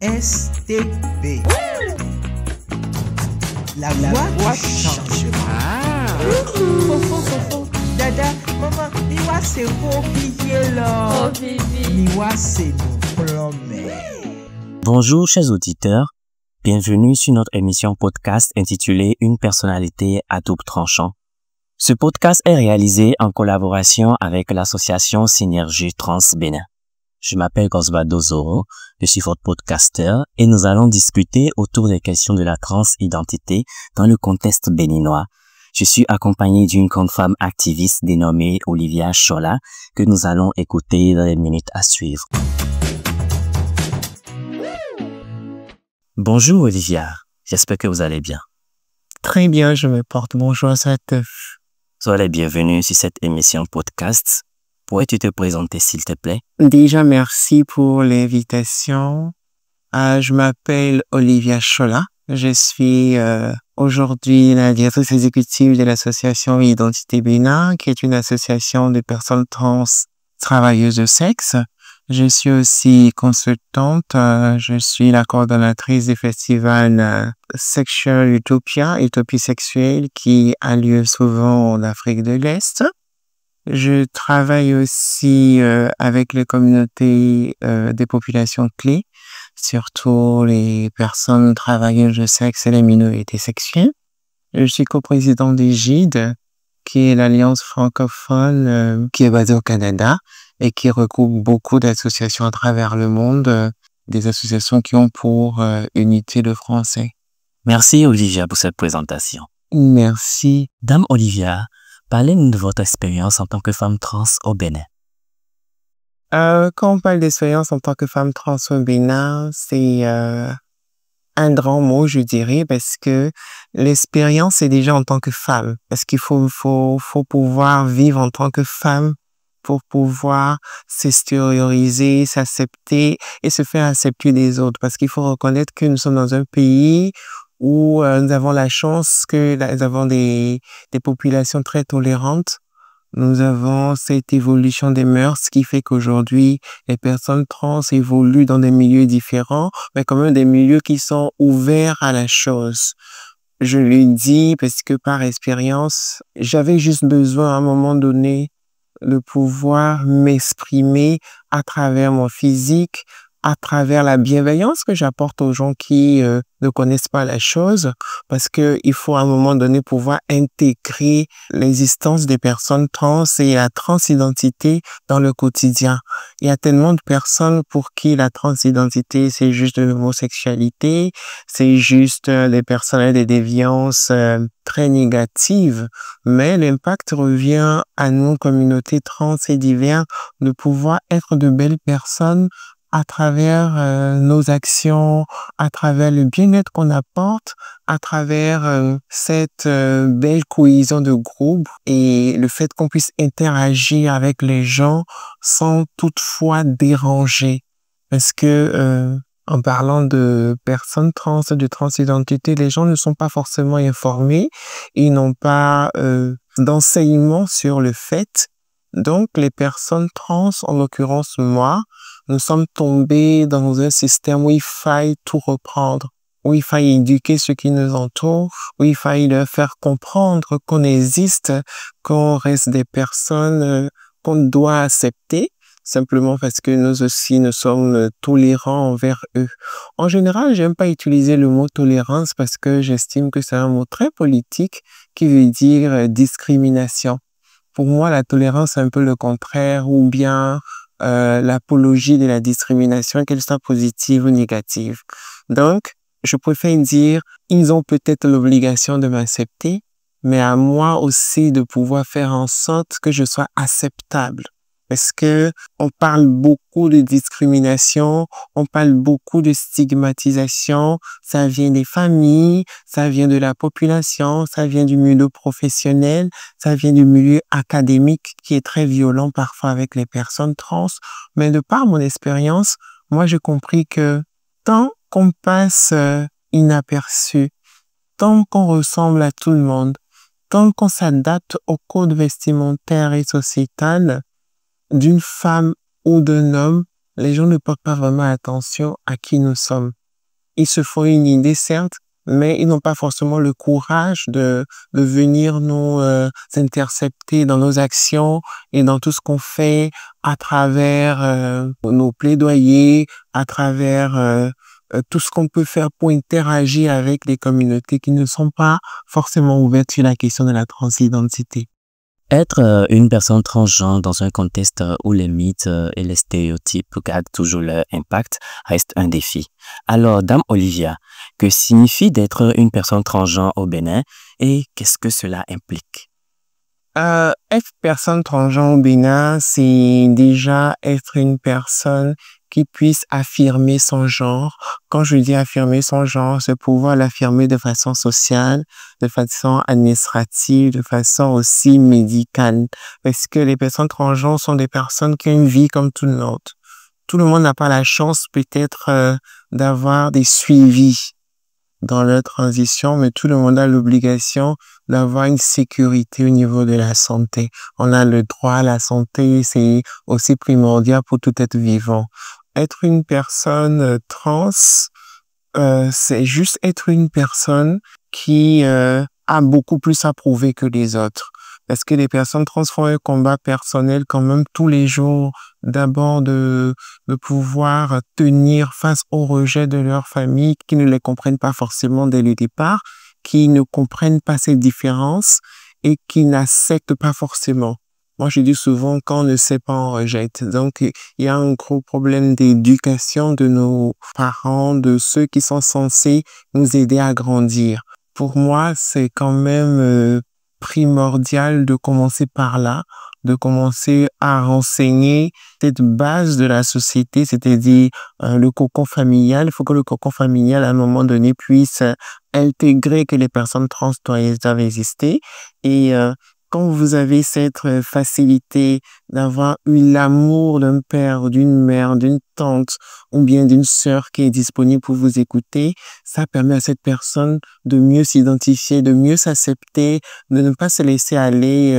STB. La voix qui change. Fofo. Dada, maman, Niwa c'est pour oublier là. Niwa c'est nous promet. Bonjour chers auditeurs, bienvenue sur notre émission podcast intitulée Une personnalité à double tranchant. Ce podcast est réalisé en collaboration avec l'association Synergie Trans Bénin. Je m'appelle Osvaldo Zoro, je suis votre podcaster et nous allons discuter autour des questions de la transidentité dans le contexte béninois. Je suis accompagné d'une grande femme activiste dénommée Olivia Chola que nous allons écouter dans les minutes à suivre. Bonjour Olivia, j'espère que vous allez bien. Très bien, je me porte. Bonjour à tous. Sois la bienvenue sur cette émission podcast. Pourrais-tu te présenter s'il te plaît? Déjà, merci pour l'invitation. Je m'appelle Olivia Chola. Je suis aujourd'hui la directrice exécutive de l'association Identité Bénin, qui est une association de personnes trans travailleuses de sexe. Je suis aussi consultante. Je suis la coordonnatrice du festival Sexual Utopia, Utopie sexuelle, qui a lieu souvent en Afrique de l'Est. Je travaille aussi avec les communautés des populations clés, surtout les personnes travailleuses de sexe et les minorités sexuelles. Je suis coprésident des GIDE, qui est l'Alliance francophone qui est basée au Canada et qui regroupe beaucoup d'associations à travers le monde, des associations qui ont pour unité le français. Merci Olivia pour cette présentation. Merci. Dame Olivia, parlez-nous de votre expérience en tant que femme trans au Bénin. Quand on parle d'expérience en tant que femme trans au Bénin, c'est un grand mot, je dirais, parce que l'expérience est déjà en tant que femme. Parce qu'il faut pouvoir vivre en tant que femme pour pouvoir s'extérioriser, s'accepter et se faire accepter des autres. Parce qu'il faut reconnaître que nous sommes dans un pays où nous avons la chance que nous avons des populations très tolérantes. Nous avons cette évolution des mœurs qui fait qu'aujourd'hui, les personnes trans évoluent dans des milieux différents, mais quand même des milieux qui sont ouverts à la chose. Je le dis parce que par expérience, j'avais juste besoin à un moment donné de pouvoir m'exprimer à travers mon physique, à travers la bienveillance que j'apporte aux gens qui ne connaissent pas la chose, parce que il faut à un moment donné pouvoir intégrer l'existence des personnes trans et la transidentité dans le quotidien. Il y a tellement de personnes pour qui la transidentité, c'est juste de l'homosexualité, c'est juste des personnes avec des déviances très négatives, mais l'impact revient à nous, communautés trans et diverses, de pouvoir être de belles personnes à travers nos actions, à travers le bien-être qu'on apporte, à travers cette belle cohésion de groupe et le fait qu'on puisse interagir avec les gens sans toutefois déranger. Parce que en parlant de personnes trans, de transidentité, les gens ne sont pas forcément informés, ils n'ont pas d'enseignement sur le fait. Donc, les personnes trans, en l'occurrence moi, nous sommes tombés dans un système où il faille tout reprendre, où il faille éduquer ceux qui nous entourent, où il faille leur faire comprendre qu'on existe, qu'on reste des personnes qu'on doit accepter, simplement parce que nous aussi, nous sommes tolérants envers eux. En général, j'aime pas utiliser le mot tolérance parce que j'estime que c'est un mot très politique qui veut dire discrimination. Pour moi, la tolérance, c'est un peu le contraire ou bien l'apologie de la discrimination, qu'elle soit positive ou négative. Donc, je préfère dire, ils ont peut-être l'obligation de m'accepter, mais à moi aussi de pouvoir faire en sorte que je sois acceptable. Parce que on parle beaucoup de discrimination, on parle beaucoup de stigmatisation, ça vient des familles, ça vient de la population, ça vient du milieu professionnel, ça vient du milieu académique qui est très violent parfois avec les personnes trans. Mais de par mon expérience, moi j'ai compris que tant qu'on passe inaperçu, tant qu'on ressemble à tout le monde, tant qu'on s'adapte au code vestimentaire et sociétal, d'une femme ou d'un homme, les gens ne portent pas vraiment attention à qui nous sommes. Ils se font une idée, certes, mais ils n'ont pas forcément le courage de venir nous intercepter dans nos actions et dans tout ce qu'on fait à travers nos plaidoyers, à travers tout ce qu'on peut faire pour interagir avec les communautés qui ne sont pas forcément ouvertes sur la question de la transidentité. Être une personne transgenre dans un contexte où les mythes et les stéréotypes gardent toujours leur impact reste un défi. Alors, Dame Olivia, que signifie d'être une personne transgenre au Bénin et qu'est-ce que cela implique? Être personne transgenre au Bénin, c'est déjà être une personne qui puisse affirmer son genre. Quand je dis affirmer son genre, c'est pouvoir l'affirmer de façon sociale, de façon administrative, de façon aussi médicale. Parce que les personnes transgenres sont des personnes qui ont une vie comme tout le monde. Tout le monde n'a pas la chance peut-être d'avoir des suivis dans leur transition, mais tout le monde a l'obligation d'avoir une sécurité au niveau de la santé. On a le droit à la santé, c'est aussi primordial pour tout être vivant. Être une personne trans, c'est juste être une personne qui a beaucoup plus à prouver que les autres. Parce que les personnes trans font un combat personnel quand même tous les jours. D'abord de pouvoir tenir face au rejet de leur famille qui ne les comprennent pas forcément dès le départ, qui ne comprennent pas ces différences et qui n'acceptent pas forcément. Moi, je dis souvent qu'on ne sait pas, on rejette. Donc, il y a un gros problème d'éducation de nos parents, de ceux qui sont censés nous aider à grandir. Pour moi, c'est quand même primordial de commencer par là, de commencer à renseigner cette base de la société, c'est-à-dire le cocon familial. Il faut que le cocon familial, à un moment donné, puisse intégrer que les personnes trans doivent exister. Et quand vous avez cette facilité d'avoir eu l'amour d'un père, d'une mère, d'une tante ou bien d'une sœur qui est disponible pour vous écouter, ça permet à cette personne de mieux s'identifier, de mieux s'accepter, de ne pas se laisser aller,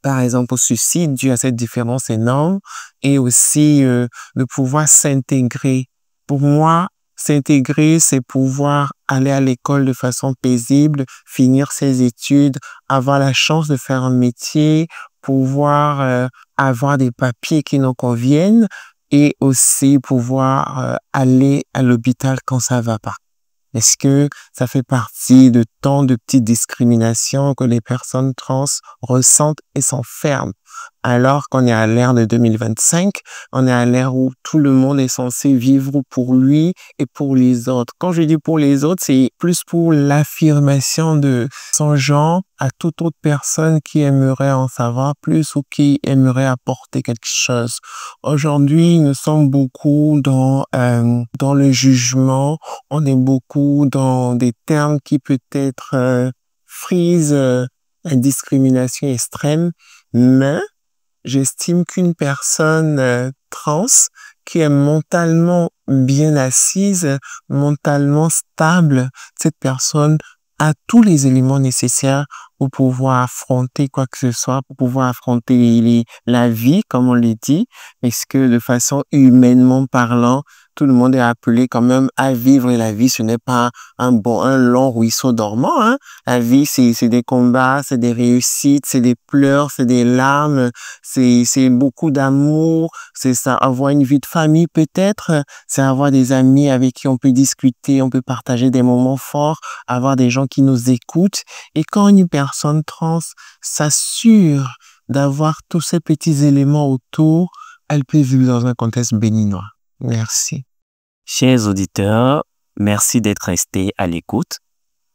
par exemple, au suicide dû à cette différence énorme et aussi de pouvoir s'intégrer. Pour moi, s'intégrer, c'est pouvoir aller à l'école de façon paisible, finir ses études, avoir la chance de faire un métier, pouvoir avoir des papiers qui nous conviennent et aussi pouvoir aller à l'hôpital quand ça va pas. Est-ce que ça fait partie de tant de petites discriminations que les personnes trans ressentent et s'enferment? Alors qu'on est à l'ère de 2025, on est à l'ère où tout le monde est censé vivre pour lui et pour les autres. Quand je dis pour les autres, c'est plus pour l'affirmation de son genre à toute autre personne qui aimerait en savoir plus ou qui aimerait apporter quelque chose. Aujourd'hui, nous sommes beaucoup dans le jugement, on est beaucoup dans des termes qui peut-être frisent la discrimination extrême, mais j'estime qu'une personne trans qui est mentalement bien assise, mentalement stable, cette personne a tous les éléments nécessaires pour pouvoir affronter quoi que ce soit, pour pouvoir affronter la vie, comme on le dit, parce que de façon humainement parlant, tout le monde est appelé quand même à vivre la vie. Ce n'est pas un long ruisseau dormant, hein. La vie, c'est des combats, c'est des réussites, c'est des pleurs, c'est des larmes, c'est beaucoup d'amour, c'est ça, avoir une vie de famille peut-être, c'est avoir des amis avec qui on peut discuter, on peut partager des moments forts, avoir des gens qui nous écoutent. Et quand une personne trans s'assure d'avoir tous ces petits éléments autour, elle peut vivre dans un contexte béninois. Merci. Chers auditeurs, merci d'être restés à l'écoute.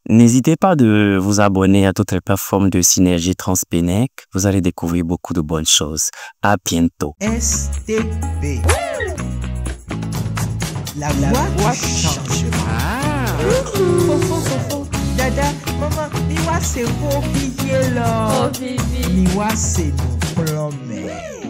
N'hésitez pas de vous abonner à toutes les plateformes de Synergie Transbénèque. Vous allez découvrir beaucoup de bonnes choses. À bientôt. STB. La voix change. Fofo. Dada, maman, Niwa c'est beau billet là. Niwa c'est nous promet.